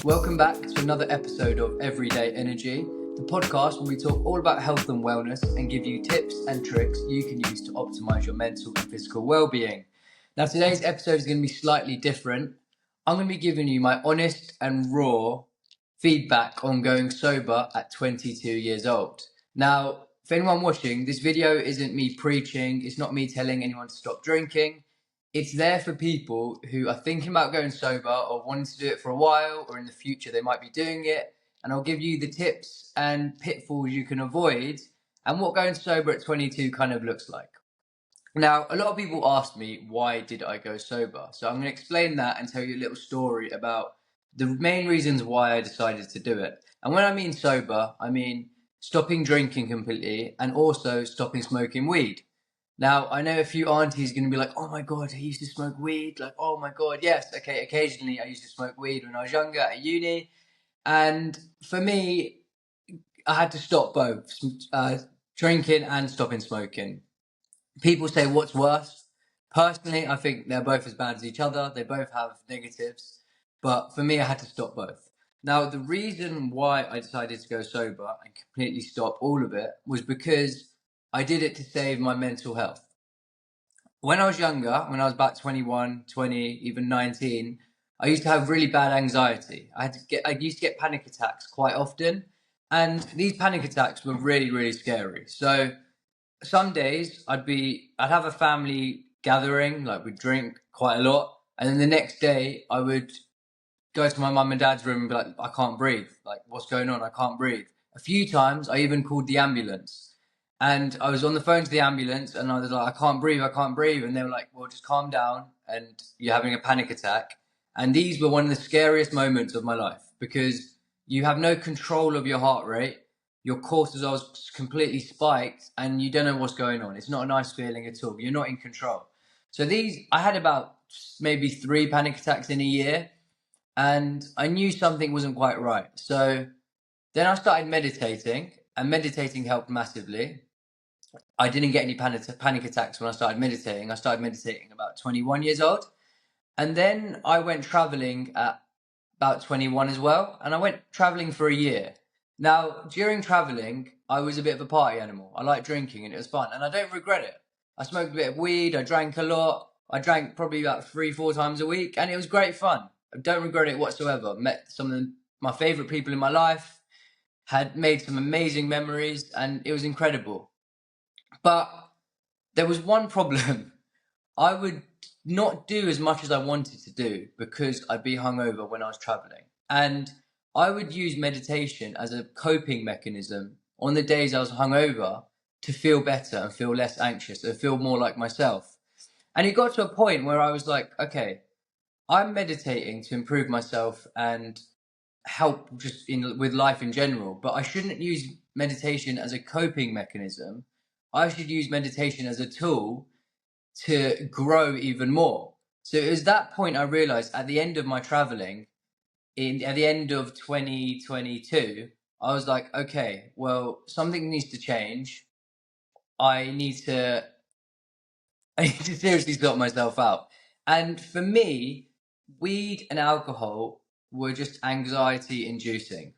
Welcome back to another episode of Everyday Energy, the podcast where we talk all about health and wellness and give you tips and tricks you can use to optimize your mental and physical well-being. Now, today's episode is going to be slightly different. I'm going to be giving you my honest and raw feedback on going sober at 22 years old. Now, for anyone watching, this video isn't me preaching, it's not me telling anyone to stop drinking. It's there for people who are thinking about going sober or wanting to do it for a while, or in the future they might be doing it. And I'll give you the tips and pitfalls you can avoid and what going sober at 22 kind of looks like. Now, a lot of people ask me, why did I go sober? So I'm going to explain that and tell you a little story about the main reasons why I decided to do it. And when I mean sober, I mean stopping drinking completely and also stopping smoking weed. Now, I know a few aunties are going to be like, oh my God, I used to smoke weed. Like, oh my God, yes. Okay, occasionally I used to smoke weed when I was younger at uni. And for me, I had to stop both drinking and stopping smoking. People say, what's worse? Personally, I think they're both as bad as each other. They both have negatives. But for me, I had to stop both. Now, the reason why I decided to go sober and completely stop all of it was because I did it to save my mental health. When I was younger, when I was about 21, 20, even 19, I used to have really bad anxiety. I used to get panic attacks quite often. And these panic attacks were really, really scary. So some days I'd have a family gathering, like we'd drink quite a lot. And then the next day I would go to my mum and dad's room and be like, I can't breathe. Like, what's going on? I can't breathe. A few times I even called the ambulance. And I was on the phone to the ambulance and I was like, I can't breathe, I can't breathe. And they were like, well, just calm down and you're having a panic attack. And these were one of the scariest moments of my life because you have no control of your heart rate. Your cortisol is completely spiked and you don't know what's going on. It's not a nice feeling at all. You're not in control. So I had about maybe 3 panic attacks in a year. And I knew something wasn't quite right. So then I started meditating, and meditating helped massively. I didn't get any panic attacks when I started meditating. I started meditating about 21 years old. And then I went traveling at about 21 as well. And I went traveling for a year. Now, during traveling, I was a bit of a party animal. I liked drinking and it was fun. And I don't regret it. I smoked a bit of weed. I drank a lot. I drank probably about 3-4 times a week. And it was great fun. I don't regret it whatsoever. Met some of my favorite people in my life. Had made some amazing memories. And it was incredible. But there was one problem. I would not do as much as I wanted to do because I'd be hungover when I was traveling. And I would use meditation as a coping mechanism on the days I was hungover to feel better and feel less anxious and feel more like myself. And it got to a point where I was like, okay, I'm meditating to improve myself and help just with life in general, but I shouldn't use meditation as a coping mechanism. I should use meditation as a tool to grow even more. So it was that point I realized at the end of my traveling, at the end of 2022, I was like, okay, well, something needs to change. I need to seriously sort myself out. And for me, weed and alcohol were just anxiety inducing,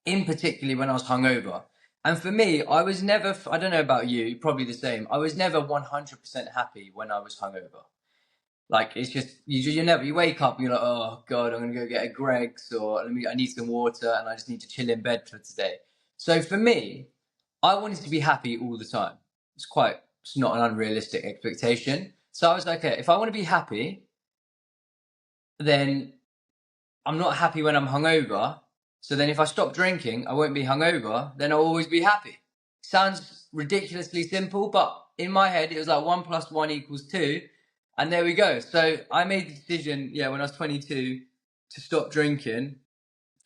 in particularly when I was hungover. And for me, I was never, I don't know about you, probably the same. I was never 100% happy when I was hungover. Like, it's just, you wake up and you're like, oh God, I'm going to go get a Greg's or I need some water and I just need to chill in bed for today. So for me, I wanted to be happy all the time. It's not an unrealistic expectation. So I was like, okay, if I want to be happy, then I'm not happy when I'm hungover. So then if I stop drinking, I won't be hungover. Then I'll always be happy. Sounds ridiculously simple, but in my head, it was like 1 + 1 = 2. And there we go. So I made the decision, when I was 22 to stop drinking.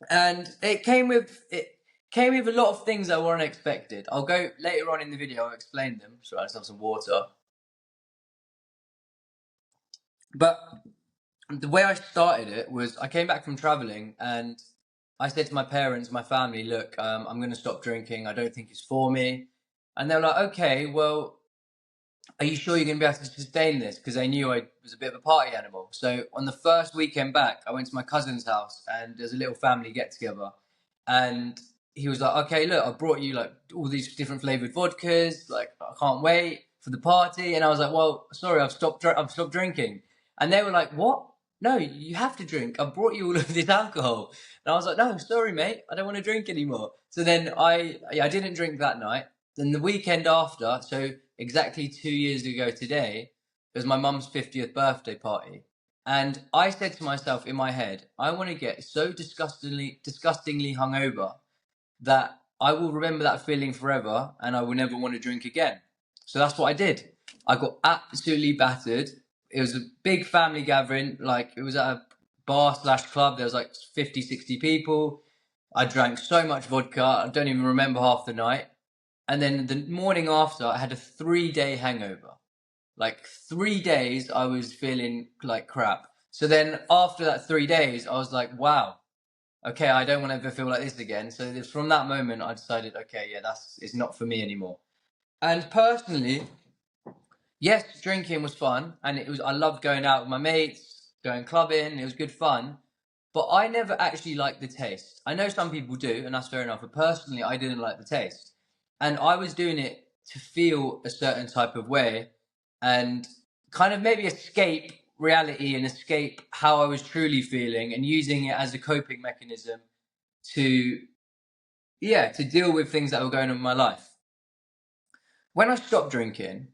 And it came with a lot of things that were unexpected. I'll go later on in the video, I'll explain them. So I just have some water. But the way I started it was I came back from traveling and I said to my parents, my family, look, I'm going to stop drinking. I don't think it's for me. And they were like, okay, well, are you sure you're going to be able to sustain this? Because they knew I was a bit of a party animal. So on the first weekend back, I went to my cousin's house and there's a little family get together. And he was like, okay, look, I brought you like all these different flavored vodkas. Like, I can't wait for the party. And I was like, well, sorry, I've stopped drinking. And they were like, what? No, you have to drink. I brought you all of this alcohol. And I was like, no, sorry, mate. I don't want to drink anymore. So then I didn't drink that night. Then the weekend after, so exactly 2 years ago today, it was my mum's 50th birthday party. And I said to myself in my head, I want to get so disgustingly hungover that I will remember that feeling forever and I will never want to drink again. So that's what I did. I got absolutely battered. It was a big family gathering. Like, it was at a bar slash club. There was like 50, 60 people. I drank so much vodka. I don't even remember half the night. And then the morning after, I had a 3-day hangover. Like 3 days, I was feeling like crap. So then after that 3 days, I was like, wow, okay, I don't want to ever feel like this again. So from that moment, I decided, okay, yeah, it's not for me anymore. And personally, yes, drinking was fun, and I loved going out with my mates, going clubbing. It was good fun, but I never actually liked the taste. I know some people do, and that's fair enough. But personally, I didn't like the taste, and I was doing it to feel a certain type of way, and kind of maybe escape reality and escape how I was truly feeling, and using it as a coping mechanism to, yeah, to deal with things that were going on in my life. When I stopped drinking,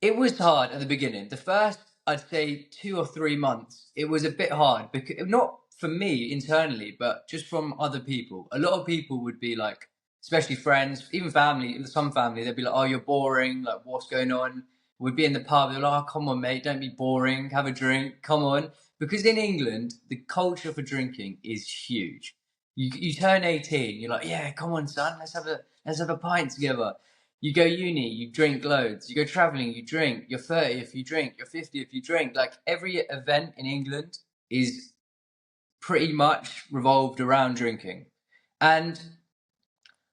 it was hard at the beginning. The first, I'd say, 2 or 3 months, it was a bit hard, because not for me internally, but just from other people. A lot of people would be like, especially friends, even family, some family, they'd be like, oh, you're boring, like, what's going on? We'd be in the pub, they're like, oh, come on, mate, don't be boring, have a drink, come on. Because in England, the culture for drinking is huge. You turn 18, you're like, yeah, come on, son, let's have a pint together. You go uni, you drink loads. You go traveling, you drink. You're 30 if you drink. You're 50 if you drink. Like, every event in England is pretty much revolved around drinking. And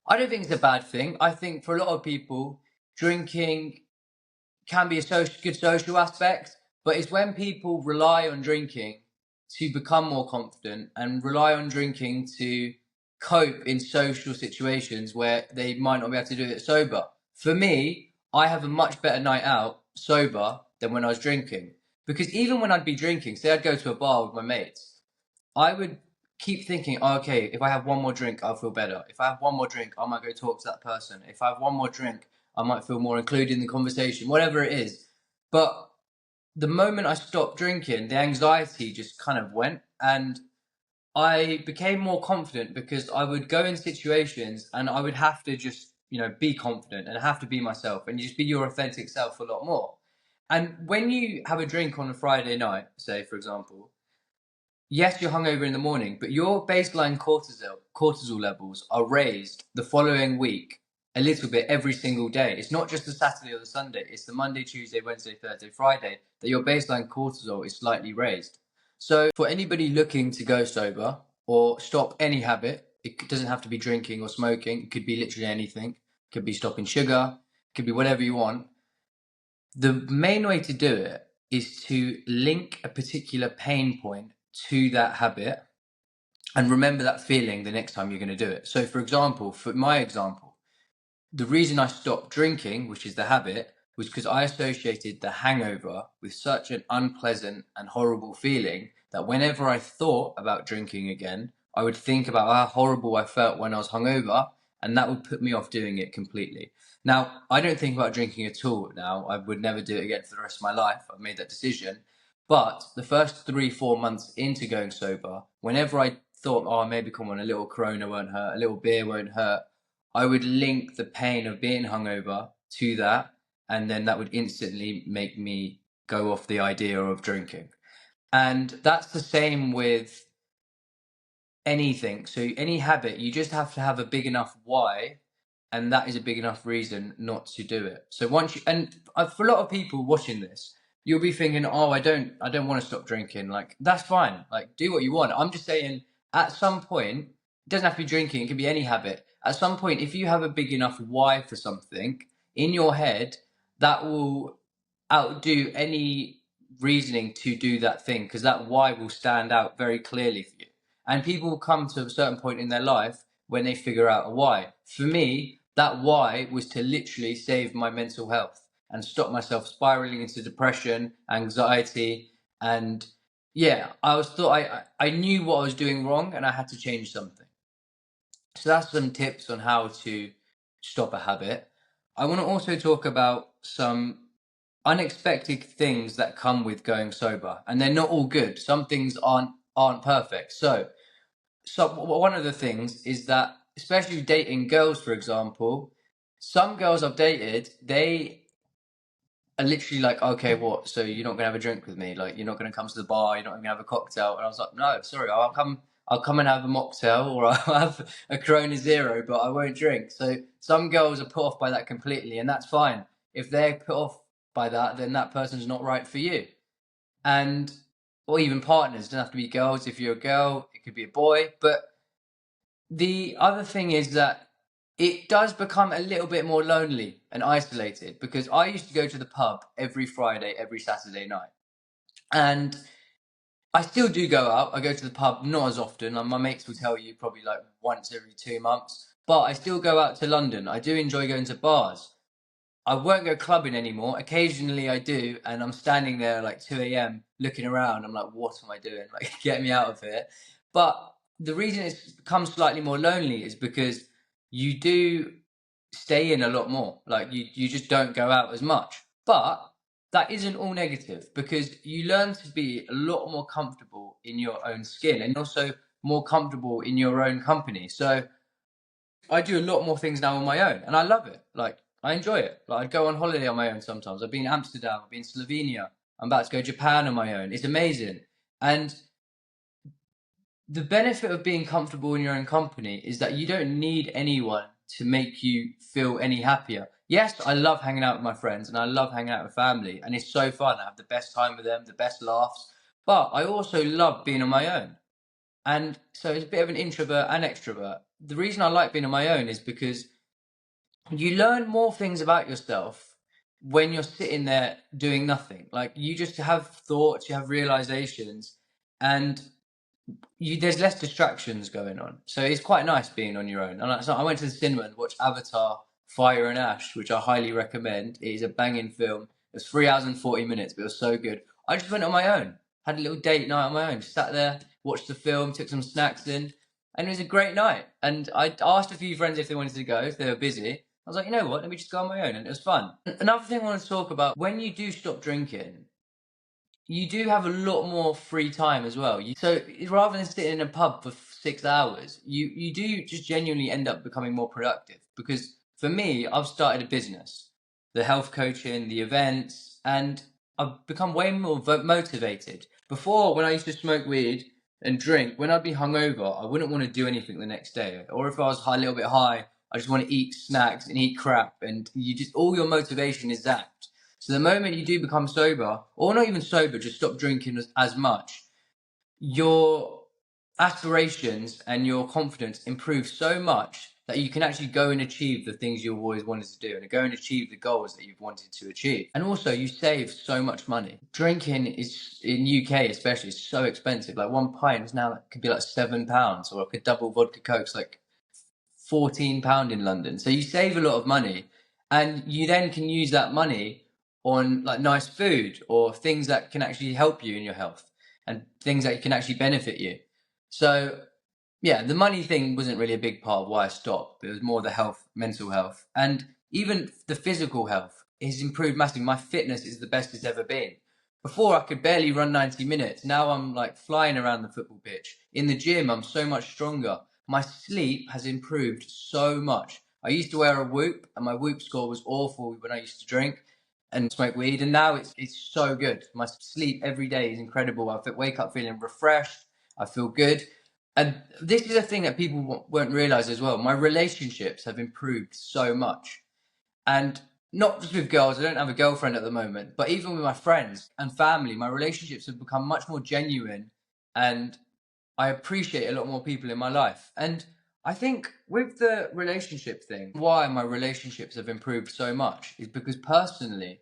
I don't think it's a bad thing. I think for a lot of people, drinking can be a good social aspect, but it's when people rely on drinking to become more confident and rely on drinking to cope in social situations where they might not be able to do it sober. For me, I have a much better night out sober than when I was drinking. Because even when I'd be drinking, say I'd go to a bar with my mates, I would keep thinking, oh, okay, if I have one more drink, I'll feel better. If I have one more drink, I might go talk to that person. If I have one more drink, I might feel more included in the conversation, whatever it is. But the moment I stopped drinking, the anxiety just kind of went, and I became more confident because I would go in situations and I would have to just, be confident and have to be myself and just be your authentic self a lot more. And when you have a drink on a Friday night, say, for example, yes, you're hungover in the morning, but your baseline cortisol levels are raised the following week a little bit every single day. It's not just the Saturday or the Sunday, it's the Monday, Tuesday, Wednesday, Thursday, Friday that your baseline cortisol is slightly raised. So for anybody looking to go sober or stop any habit, it doesn't have to be drinking or smoking, it could be literally anything. It could be stopping sugar, it could be whatever you want. The main way to do it is to link a particular pain point to that habit and remember that feeling the next time you're going to do it. So, for example, for my example, the reason I stopped drinking, which is the habit, was because I associated the hangover with such an unpleasant and horrible feeling that whenever I thought about drinking again, I would think about how horrible I felt when I was hungover, and that would put me off doing it completely. Now, I don't think about drinking at all now. I would never do it again for the rest of my life. I've made that decision. But the first 3, 4 months into going sober, whenever I thought, oh, maybe come on, a little Corona won't hurt, a little beer won't hurt, I would link the pain of being hungover to that, and then that would instantly make me go off the idea of drinking. And that's the same with anything. So any habit, you just have to have a big enough why, and that is a big enough reason not to do it. So once you, and for a lot of people watching this, you'll be thinking, oh, I don't want to stop drinking. Like, that's fine. Like, do what you want. I'm just saying, at some point, it doesn't have to be drinking. It can be any habit. At some point, if you have a big enough why for something in your head, that will outdo any reasoning to do that thing, because that why will stand out very clearly for you. And people will come to a certain point in their life when they figure out a why. For me, that why was to literally save my mental health and stop myself spiraling into depression, anxiety, and yeah, I knew what I was doing wrong and I had to change something. So that's some tips on how to stop a habit. I want to also talk about some unexpected things that come with going sober, and they're not all good. Some things aren't perfect. So one of the things is that, especially dating girls, for example, some girls I've dated, they are literally like, okay, what? So you're not gonna have a drink with me? Like, you're not gonna come to the bar? You're not gonna have a cocktail? And I was like, no, sorry, I'll come. I'll come and have a mocktail, or I'll have a Corona Zero, but I won't drink. So some girls are put off by that completely, and that's fine. If they're put off by that, then that person's not right for you. And or even partners, don't have to be girls. If you're a girl, it could be a boy. But the other thing is that it does become a little bit more lonely and isolated, because I used to go to the pub every Friday, every Saturday night. And I still do go out. I go to the pub not as often. My mates will tell you probably like once every 2 months. But I still go out to London. I do enjoy going to bars. I won't go clubbing anymore. Occasionally I do, and I'm standing there like 2 a.m. looking around. I'm like, what am I doing? Like, get me out of here. But the reason it's become slightly more lonely is because you do stay in a lot more. Like, you just don't go out as much. But that isn't all negative, because you learn to be a lot more comfortable in your own skin and also more comfortable in your own company. So I do a lot more things now on my own, and I love it. Like, I enjoy it. Like, I go on holiday on my own sometimes. I've been in Amsterdam, I've been in Slovenia. I'm about to go to Japan on my own. It's amazing. And the benefit of being comfortable in your own company is that you don't need anyone to make you feel any happier. Yes, I love hanging out with my friends and I love hanging out with family, and it's so fun. I have the best time with them, the best laughs. But I also love being on my own. And so it's a bit of an introvert and extrovert. The reason I like being on my own is because you learn more things about yourself when you're sitting there doing nothing. Like, you just have thoughts, you have realizations, and there's less distractions going on. So it's quite nice being on your own. And so I went to the cinema and watched Avatar: Fire and Ash, which I highly recommend. It is a banging film. It was 3 hours and 40 minutes, but it was so good. I just went on my own, had a little date night on my own, sat there, watched the film, took some snacks in, and it was a great night. And I asked a few friends if they wanted to go, if they were busy. I was like, you know what, let me just go on my own, and it was fun. Another thing I want to talk about: when you do stop drinking, you do have a lot more free time as well. So rather than sitting in a pub for 6 hours, you do just genuinely end up becoming more productive. Because for me, I've started a business, the health coaching, the events, and I've become way more motivated. Before, when I used to smoke weed and drink, when I'd be hungover, I wouldn't want to do anything the next day. Or if I was a little bit high, I just want to eat snacks and eat crap, and you just, all your motivation is zapped. So the moment you do become sober, or not even sober, just stop drinking as much, your aspirations and your confidence improve so much that you can actually go and achieve the things you've always wanted to do, and go and achieve the goals that you've wanted to achieve. And also, you save so much money. Drinking is, in UK especially, is so expensive. Like, one pint is now could be like £7, or like a double vodka coke's like £14 in London. So you save a lot of money, and you then can use that money on like nice food or things that can actually help you in your health, and things that can actually benefit you. So yeah, the money thing wasn't really a big part of why I stopped, but it was more the health, mental health, and even the physical health has improved massively. My fitness is the best it's ever been. Before, I could barely run 90 minutes. Now I'm like flying around the football pitch. In the gym, I'm so much stronger. My sleep has improved so much. I used to wear a Whoop, and my Whoop score was awful when I used to drink and smoke weed, and now it's so good. My sleep every day is incredible. I wake up feeling refreshed. I feel good. And this is a thing that people won't realize as well. My relationships have improved so much. And not just with girls, I don't have a girlfriend at the moment, but even with my friends and family, my relationships have become much more genuine, and I appreciate a lot more people in my life. And I think with the relationship thing, why my relationships have improved so much is because personally,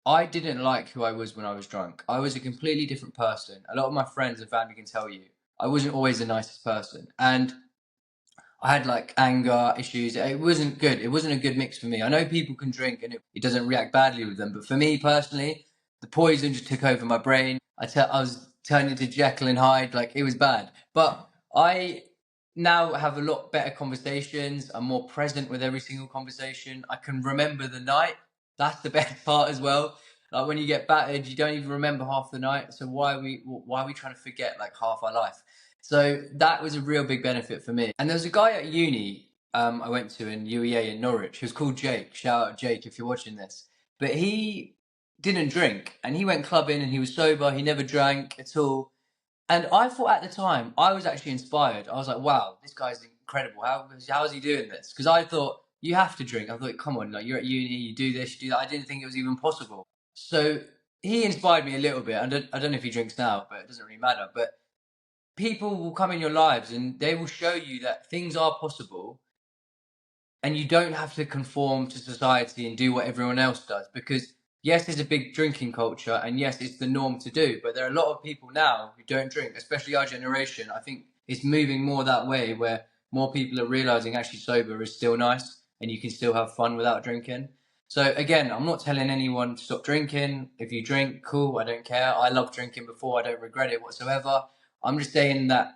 I didn't like who I was when I was drunk. I was a completely different person. A lot of my friends and family can tell you I wasn't always the nicest person. And I had like anger issues. It wasn't good. It wasn't a good mix for me. I know people can drink and it doesn't react badly with them, but for me personally, the poison just took over my brain. I was turning into Jekyll and Hyde. Like it was bad. But I now have a lot better conversations. I'm more present with every single conversation. I can remember the night. That's the best part as well. Like when you get battered, you don't even remember half the night. So why are we trying to forget like half our life? So that was a real big benefit for me. And there was a guy at uni I went to in UEA in Norwich who was called Jake. Shout out Jake if you're watching this. But he didn't drink and he went clubbing and he was sober. He never drank at all. And I thought at the time, I was actually inspired. I was like, wow, this guy's incredible. How is he doing this? Because I thought, you have to drink. I thought, come on, like you're at uni, you do this, you do that. I didn't think it was even possible. So he inspired me a little bit. I don't know if he drinks now, but it doesn't really matter. But people will come in your lives and they will show you that things are possible and you don't have to conform to society and do what everyone else does, because yes, there's a big drinking culture and yes, it's the norm to do, but there are a lot of people now who don't drink, especially our generation. I think it's moving more that way where more people are realizing actually sober is still nice and you can still have fun without drinking. So again, I'm not telling anyone to stop drinking. If you drink, cool, I don't care. I loved drinking before, I don't regret it whatsoever. I'm just saying that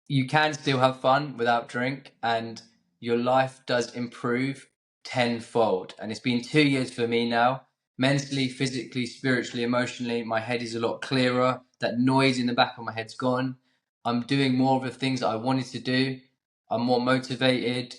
you can still have fun without drink and your life does improve tenfold. And it's been 2 years for me now. Mentally, physically, spiritually, emotionally, my head is a lot clearer. That noise in the back of my head's gone. I'm doing more of the things that I wanted to do. I'm more motivated.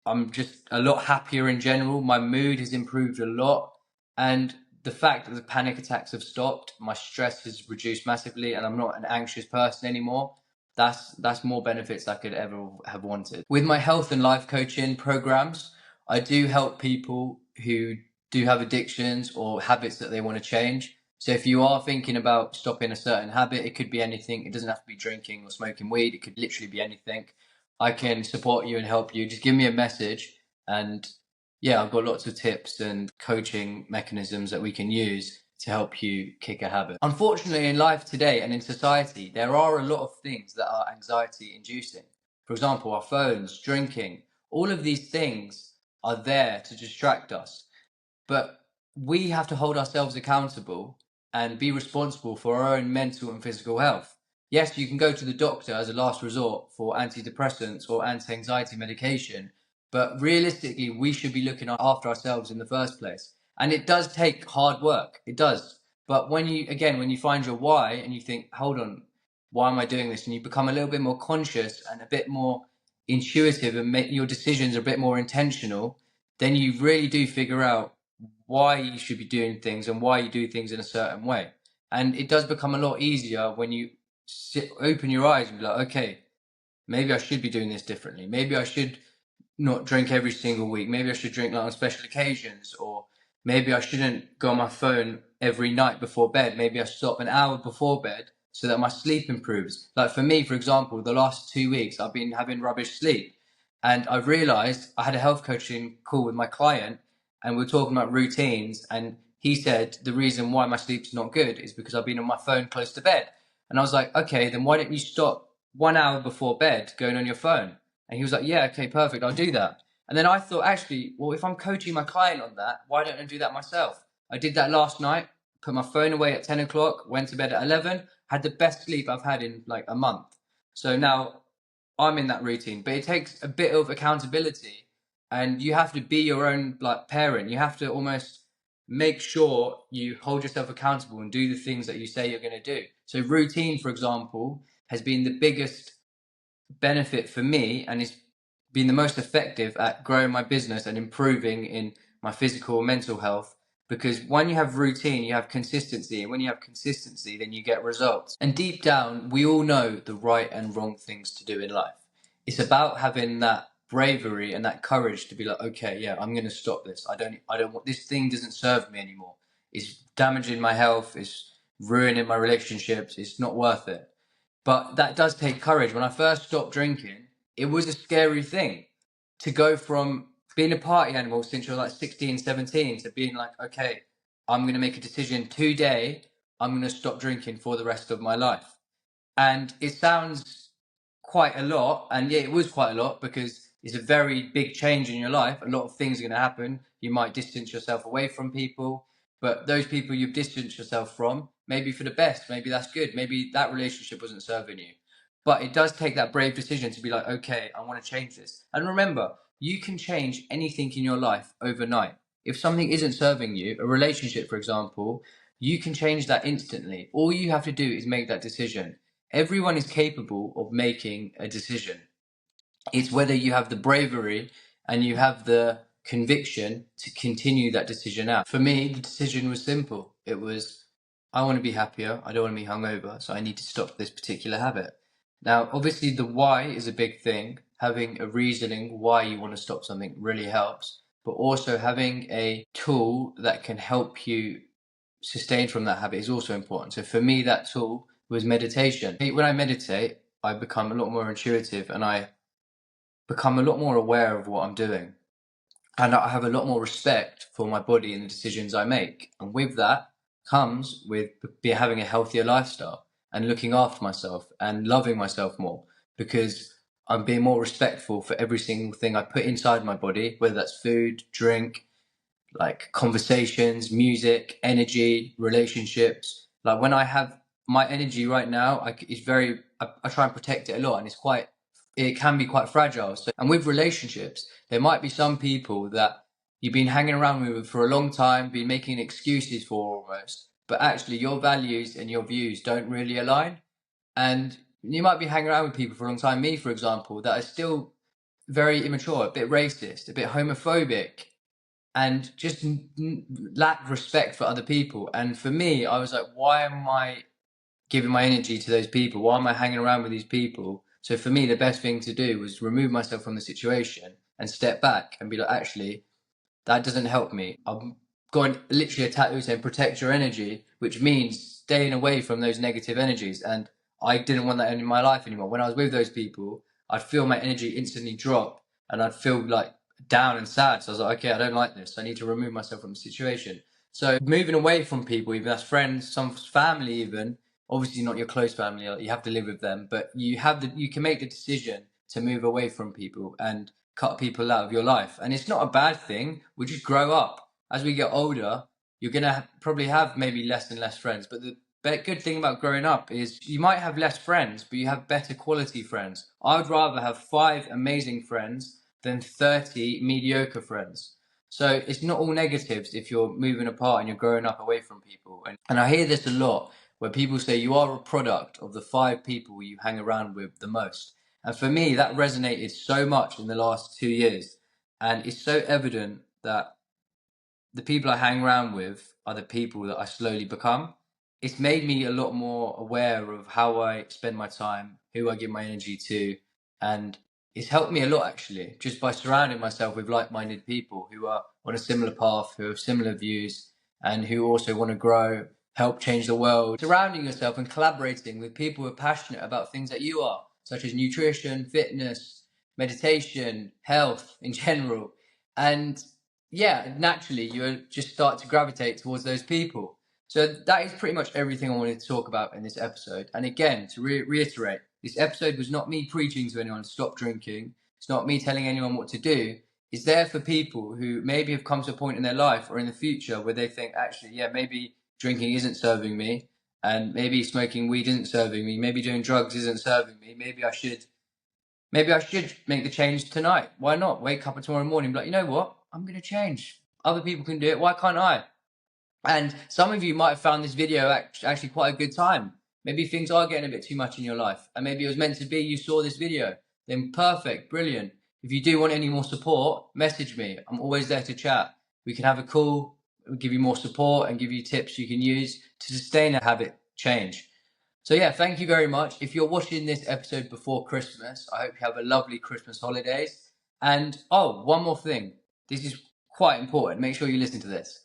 I'm just a lot happier in general. My mood has improved a lot. And the fact that the panic attacks have stopped, my stress has reduced massively, and I'm not an anxious person anymore. That's more benefits I could ever have wanted. With my health and life coaching programs, I do help people who do have addictions or habits that they want to change. So if you are thinking about stopping a certain habit, it could be anything. It doesn't have to be drinking or smoking weed. It could literally be anything. I can support you and help you. Just give me a message, and yeah, I've got lots of tips and coaching mechanisms that we can use to help you kick a habit. Unfortunately, in life today and in society, there are a lot of things that are anxiety inducing. For example, our phones, drinking, all of these things are there to distract us. But we have to hold ourselves accountable and be responsible for our own mental and physical health. Yes, you can go to the doctor as a last resort for antidepressants or anti-anxiety medication, but realistically, we should be looking after ourselves in the first place. And it does take hard work. It does. But when you find your why and you think, hold on, why am I doing this? And you become a little bit more conscious and a bit more intuitive and make your decisions a bit more intentional, then you really do figure out why you should be doing things and why you do things in a certain way. And it does become a lot easier when you open your eyes and be like, okay, maybe I should be doing this differently. Maybe I should not drink every single week. Maybe I should drink like on special occasions, or maybe I shouldn't go on my phone every night before bed. Maybe I stop an hour before bed so that my sleep improves. Like for me, for example, the last 2 weeks I've been having rubbish sleep, and I've realized I had a health coaching call with my client, and we are talking about routines, and he said the reason why my sleep's not good is because I've been on my phone close to bed. And I was like, okay, then why don't you stop 1 hour before bed going on your phone? And he was like, yeah, okay, perfect, I'll do that. And then I thought, actually, well, if I'm coaching my client on that, why don't I do that myself? I did that last night, put my phone away at 10 o'clock, went to bed at 11, had the best sleep I've had in like a month. So now I'm in that routine, but it takes a bit of accountability, and you have to be your own like parent. You have to almost make sure you hold yourself accountable and do the things that you say you're going to do. So routine, for example, has been the biggest benefit for me, and it's been the most effective at growing my business and improving in my physical and mental health, because when you have routine you have consistency, and when you have consistency then you get results. And deep down we all know the right and wrong things to do in life. It's about having that bravery and that courage to be like, okay, yeah, I'm going to stop this. I don't want this thing, doesn't serve me anymore. It's damaging my health, it's ruining my relationships, it's not worth it. But that does take courage. When I first stopped drinking, it was a scary thing to go from being a party animal since you're like 16, 17 to being like, okay, I'm going to make a decision today. I'm going to stop drinking for the rest of my life. And it sounds quite a lot. And yeah, it was quite a lot because it's a very big change in your life. A lot of things are going to happen. You might distance yourself away from people, but those people you've distanced yourself from, maybe for the best, maybe that's good. Maybe that relationship wasn't serving you. But it does take that brave decision to be like, okay, I want to change this. And remember, you can change anything in your life overnight. If something isn't serving you, a relationship, for example, you can change that instantly. All you have to do is make that decision. Everyone is capable of making a decision. It's whether you have the bravery and you have the conviction to continue that decision out. For me, the decision was simple. It was, I want to be happier. I don't want to be hungover. So I need to stop this particular habit. Now, obviously, the why is a big thing. Having a reasoning why you want to stop something really helps, but also having a tool that can help you sustain from that habit is also important. So for me, that tool was meditation. When I meditate, I become a lot more intuitive and I become a lot more aware of what I'm doing. And I have a lot more respect for my body and the decisions I make. And with that comes with having a healthier lifestyle and looking after myself and loving myself more, because I'm being more respectful for every single thing I put inside my body, whether that's food, drink, like conversations, music, energy, relationships. Like when I have my energy right now, it's very, I try and protect it a lot, and it can be quite fragile. So, and with relationships, there might be some people that you've been hanging around with for a long time, been making excuses for almost, but actually your values and your views don't really align. And you might be hanging around with people for a long time, me, for example, that are still very immature, a bit racist, a bit homophobic, and just lack respect for other people. And for me, I was like, why am I giving my energy to those people? Why am I hanging around with these people? So for me, the best thing to do was remove myself from the situation and step back and be like, actually, that doesn't help me. I'm going literally a tattoo saying protect your energy, which means staying away from those negative energies. And I didn't want that in my life anymore. When I was with those people, I'd feel my energy instantly drop and I'd feel like down and sad. So I was like, okay, I don't like this. I need to remove myself from the situation. So moving away from people, even as friends, some family, even obviously not your close family, like you have to live with them, but you can make the decision to move away from people and cut people out of your life. And it's not a bad thing. We just grow up. As we get older, you're going to probably have maybe less and less friends. But the good thing about growing up is you might have less friends, but you have better quality friends. I would rather have 5 amazing friends than 30 mediocre friends. So it's not all negatives if you're moving apart and you're growing up away from people. And I hear this a lot where people say you are a product of the 5 people you hang around with the most. And for me, that resonated so much in the last 2 years. And it's so evident that the people I hang around with are the people that I slowly become. It's made me a lot more aware of how I spend my time, who I give my energy to, and it's helped me a lot actually, just by surrounding myself with like-minded people who are on a similar path, who have similar views, and who also want to grow, help change the world. Surrounding yourself and collaborating with people who are passionate about things that you are, such as nutrition, fitness, meditation, health in general. And yeah, naturally you just start to gravitate towards those people. So that is pretty much everything I wanted to talk about in this episode. And again, to reiterate, this episode was not me preaching to anyone to stop drinking. It's not me telling anyone what to do. It's there for people who maybe have come to a point in their life or in the future where they think, actually, yeah, maybe drinking isn't serving me, and maybe smoking weed isn't serving me, maybe doing drugs isn't serving me. Maybe I should make the change tonight. Why not? Wake up tomorrow morning and be like, you know what? I'm going to change. Other people can do it. Why can't I? And some of you might have found this video actually quite a good time. Maybe things are getting a bit too much in your life. And maybe it was meant to be, you saw this video. Then perfect, brilliant. If you do want any more support, message me. I'm always there to chat. We can have a call, we'll give you more support and give you tips you can use to sustain a habit change. So yeah, thank you very much. If you're watching this episode before Christmas, I hope you have a lovely Christmas holidays. And oh, one more thing. This is quite important. Make sure you listen to this.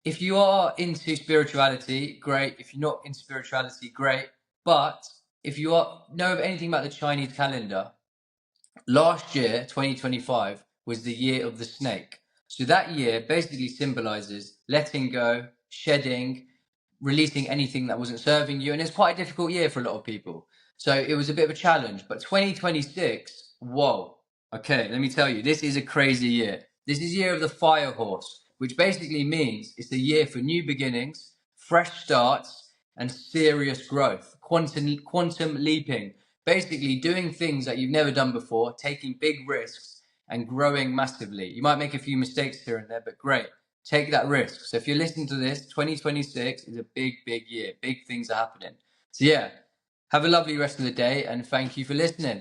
If you are into spirituality, great. If you're not into spirituality, great. But if you know of anything about the Chinese calendar, Last year, 2025, was the year of the snake. So that year basically symbolizes letting go, shedding, releasing anything that wasn't serving you. And it's quite a difficult year for a lot of people. So it was a bit of a challenge. But 2026, whoa. Okay, let me tell you, this is a crazy year. This is year of the fire horse, which basically means it's the year for new beginnings, fresh starts, and serious growth. Quantum leaping. Basically doing things that you've never done before, taking big risks and growing massively. You might make a few mistakes here and there, but great. Take that risk. So if you're listening to this, 2026 is a big, big year. Big things are happening. So yeah, have a lovely rest of the day and thank you for listening.